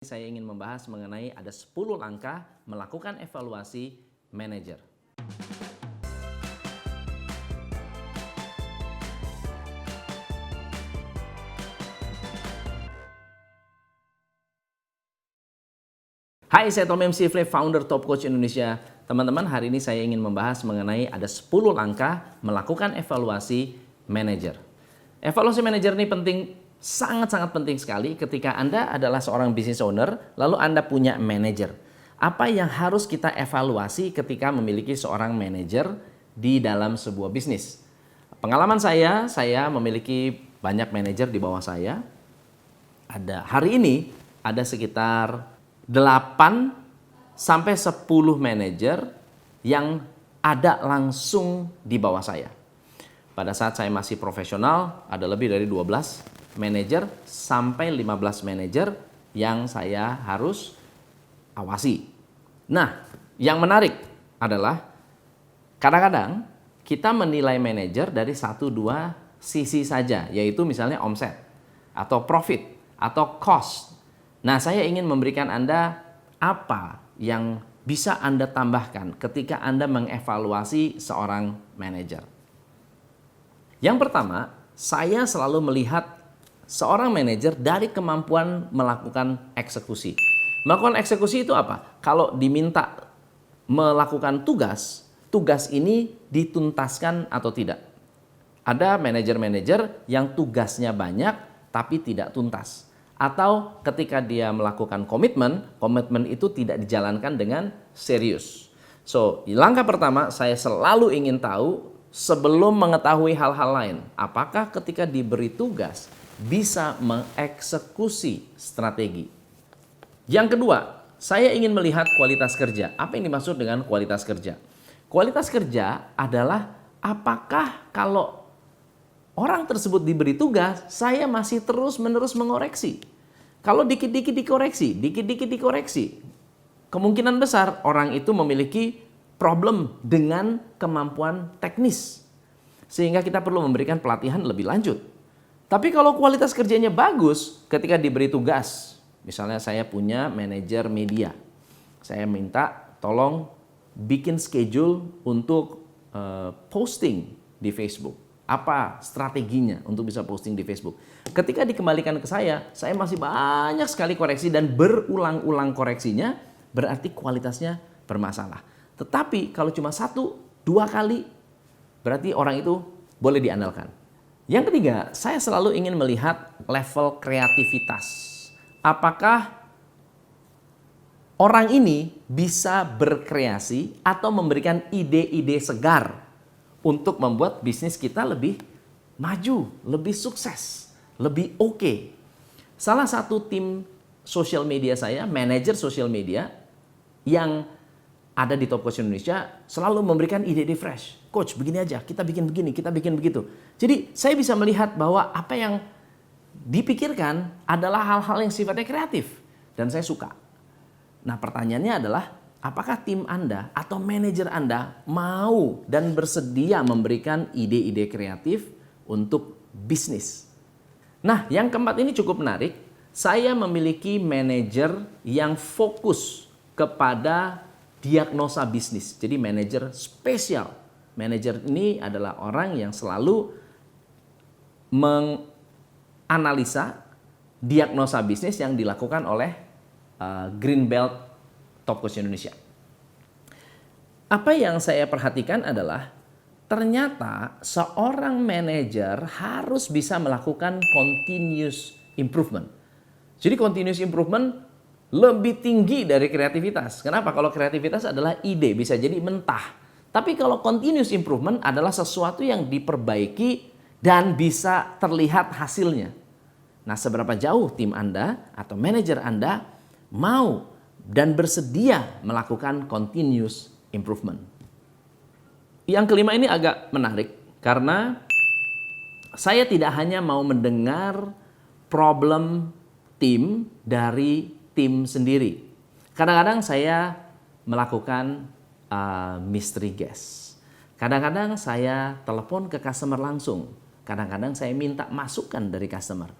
Saya ingin membahas mengenai ada 10 langkah melakukan evaluasi manajer. Hai, saya Tom MC Flip, founder Top Coach Indonesia. Teman-teman, hari ini saya ingin membahas mengenai ada 10 langkah melakukan evaluasi manajer. Evaluasi manajer ini penting, sangat-sangat penting sekali ketika Anda adalah seorang business owner, lalu Anda punya manajer. Apa yang harus kita evaluasi ketika memiliki seorang manajer di dalam sebuah bisnis? Pengalaman saya memiliki banyak manajer di bawah saya. Hari ini ada sekitar 8 sampai 10 manajer yang ada langsung di bawah saya. Pada saat saya masih profesional, ada lebih dari 12 manajer sampai 15 manajer yang saya harus awasi. Nah, yang menarik adalah kadang-kadang kita menilai manajer dari 1-2 sisi saja, yaitu misalnya omset, atau profit, atau cost. Nah, saya ingin memberikan Anda apa yang bisa Anda tambahkan ketika Anda mengevaluasi seorang manajer. Yang pertama, saya selalu melihat seorang manajer dari kemampuan melakukan eksekusi. Melakukan eksekusi itu apa? Kalau diminta melakukan tugas, tugas ini dituntaskan atau tidak. Ada manajer-manajer yang tugasnya banyak tapi tidak tuntas. Atau ketika dia melakukan komitmen itu tidak dijalankan dengan serius. So, langkah pertama saya selalu ingin tahu sebelum mengetahui hal-hal lain, apakah ketika diberi tugas bisa mengeksekusi strategi. Yang kedua, saya ingin melihat kualitas kerja. Apa yang dimaksud dengan kualitas kerja? Kualitas kerja adalah apakah kalau orang tersebut diberi tugas, saya masih terus-menerus mengoreksi. Kalau dikit-dikit dikoreksi, kemungkinan besar orang itu memiliki problem dengan kemampuan teknis. Sehingga kita perlu memberikan pelatihan lebih lanjut. Tapi kalau kualitas kerjanya bagus ketika diberi tugas, misalnya saya punya manajer media, saya minta tolong bikin schedule untuk posting di Facebook. Apa strateginya untuk bisa posting di Facebook? Ketika dikembalikan ke saya masih banyak sekali koreksi dan berulang-ulang koreksinya, berarti kualitasnya bermasalah. Tetapi kalau cuma 1-2 kali, berarti orang itu boleh diandalkan. Yang ketiga, saya selalu ingin melihat level kreativitas. Apakah orang ini bisa berkreasi atau memberikan ide-ide segar untuk membuat bisnis kita lebih maju, lebih sukses, lebih oke. Salah satu tim social media saya, manajer social media yang ada di Top Coach Indonesia selalu memberikan ide-ide fresh. Coach, begini aja, kita bikin begini, kita bikin begitu. Jadi saya bisa melihat bahwa apa yang dipikirkan adalah hal-hal yang sifatnya kreatif. Dan saya suka. Nah, pertanyaannya adalah apakah tim Anda atau manajer Anda mau dan bersedia memberikan ide-ide kreatif untuk bisnis? Nah, yang keempat ini cukup menarik. Saya memiliki manajer yang fokus kepada diagnosa bisnis. Jadi manajer spesial. Manajer ini adalah orang yang selalu menganalisa diagnosa bisnis yang dilakukan oleh Green Belt Top Coach Indonesia. Apa yang saya perhatikan adalah ternyata seorang manajer harus bisa melakukan continuous improvement. Jadi continuous improvement lebih tinggi dari kreativitas. Kenapa? Kalau kreativitas adalah ide, bisa jadi mentah. Tapi kalau continuous improvement adalah sesuatu yang diperbaiki dan bisa terlihat hasilnya. Nah, seberapa jauh tim Anda atau manajer Anda mau dan bersedia melakukan continuous improvement. Yang kelima ini agak menarik karena saya tidak hanya mau mendengar problem tim dari tim sendiri. Kadang-kadang saya melakukan mystery guest. Kadang-kadang saya telepon ke customer langsung. Kadang-kadang saya minta masukan dari customer.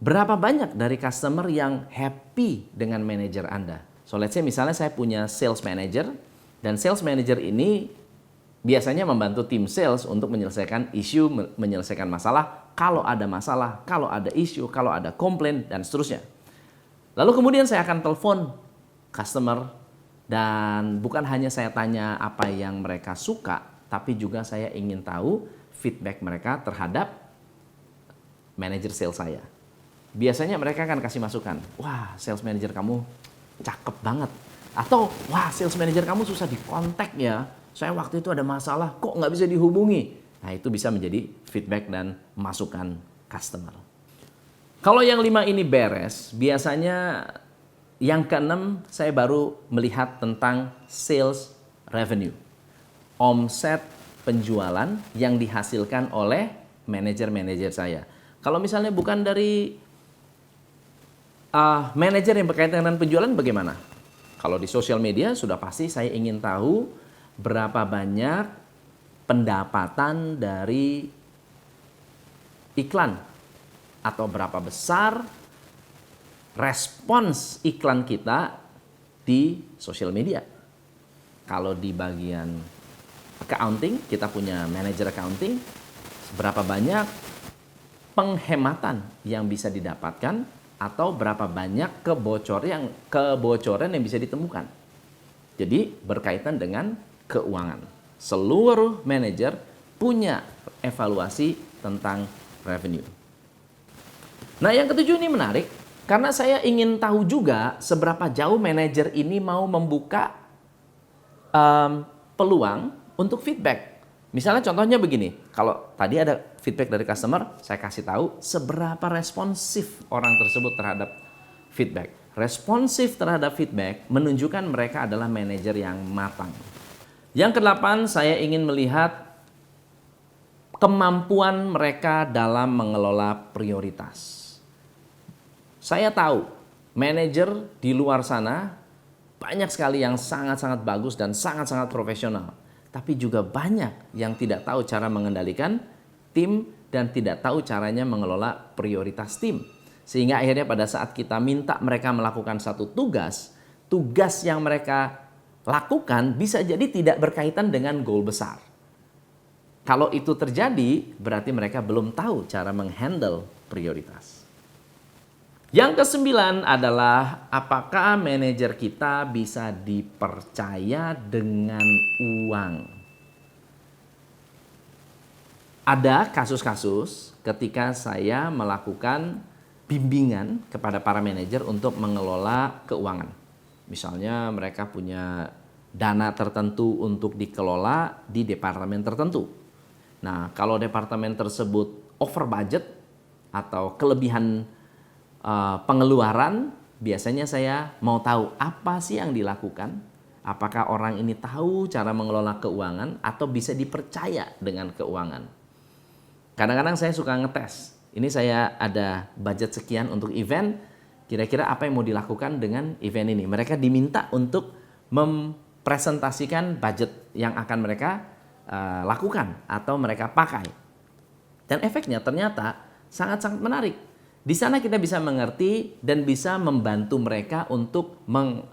Berapa banyak dari customer yang happy dengan manajer Anda? So let's say misalnya saya punya sales manager, dan sales manager ini biasanya membantu tim sales untuk menyelesaikan isu, menyelesaikan masalah, kalau ada masalah, kalau ada isu, kalau ada komplain, dan seterusnya. Lalu kemudian saya akan telepon customer, dan bukan hanya saya tanya apa yang mereka suka, tapi juga saya ingin tahu feedback mereka terhadap manajer sales saya. Biasanya mereka akan kasih masukan, wah sales manager kamu cakep banget. Atau, wah sales manager kamu susah dikontak ya, saya waktu itu ada masalah, kok nggak bisa dihubungi. Nah itu bisa menjadi feedback dan masukan customer. Kalau yang 5 ini beres, biasanya yang ke-6 saya baru melihat tentang sales revenue. Omset penjualan yang dihasilkan oleh manajer-manajer saya. Kalau misalnya bukan dari manajer yang berkaitan dengan penjualan, bagaimana? Kalau di sosial media sudah pasti saya ingin tahu berapa banyak pendapatan dari iklan atau berapa besar respons iklan kita di sosial media. Kalau di bagian accounting, kita punya manajer accounting, berapa banyak penghematan yang bisa didapatkan atau berapa banyak kebocoran yang bisa ditemukan. Jadi berkaitan dengan keuangan. Seluruh manajer punya evaluasi tentang revenue. Nah yang ke-7 ini menarik, karena saya ingin tahu juga seberapa jauh manajer ini mau membuka peluang untuk feedback. Misalnya contohnya begini, kalau tadi ada feedback dari customer, saya kasih tahu seberapa responsif orang tersebut terhadap feedback. Responsif terhadap feedback menunjukkan mereka adalah manajer yang matang. Yang ke-8, saya ingin melihat kemampuan mereka dalam mengelola prioritas. Saya tahu manajer di luar sana banyak sekali yang sangat-sangat bagus dan sangat-sangat profesional. Tapi juga banyak yang tidak tahu cara mengendalikan tim dan tidak tahu caranya mengelola prioritas tim. Sehingga akhirnya pada saat kita minta mereka melakukan satu tugas, tugas yang mereka lakukan bisa jadi tidak berkaitan dengan goal besar. Kalau itu terjadi, berarti mereka belum tahu cara menghandle prioritas. Yang ke-9 adalah apakah manajer kita bisa dipercaya dengan uang. Ada kasus-kasus ketika saya melakukan bimbingan kepada para manajer untuk mengelola keuangan. Misalnya mereka punya dana tertentu untuk dikelola di departemen tertentu. Nah, kalau departemen tersebut over budget atau kelebihan pengeluaran, biasanya saya mau tahu apa sih yang dilakukan. Apakah orang ini tahu cara mengelola keuangan atau bisa dipercaya dengan keuangan. Kadang-kadang saya suka ngetes. Ini saya ada budget sekian untuk event, kira-kira apa yang mau dilakukan dengan event ini. Mereka diminta untuk mempresentasikan budget yang akan mereka lakukan atau mereka pakai. Dan efeknya ternyata sangat-sangat menarik. Di sana kita bisa mengerti dan bisa membantu mereka untuk menggali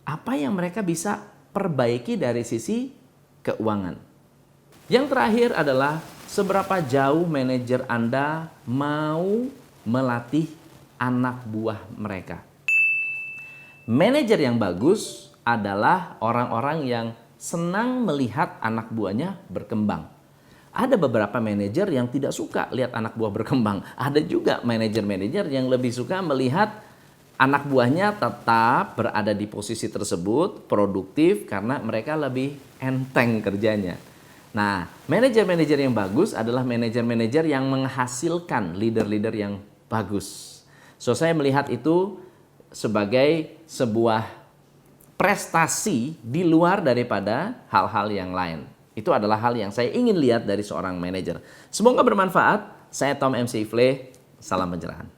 apa yang mereka bisa perbaiki dari sisi keuangan. Yang terakhir adalah seberapa jauh manajer Anda mau melatih anak buah mereka. Manajer yang bagus adalah orang-orang yang senang melihat anak buahnya berkembang. Ada beberapa manajer yang tidak suka lihat anak buah berkembang. Ada juga manajer-manajer yang lebih suka melihat anak buahnya tetap berada di posisi tersebut, produktif karena mereka lebih enteng kerjanya. Nah, manajer-manajer yang bagus adalah manajer-manajer yang menghasilkan leader-leader yang bagus. So, saya melihat itu sebagai sebuah prestasi di luar daripada hal-hal yang lain. Itu adalah hal yang saya ingin lihat dari seorang manajer. Semoga bermanfaat. Saya Tom MC Ifle. Salam pencerahan.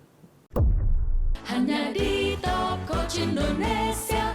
Hanya di Top Coach Indonesia.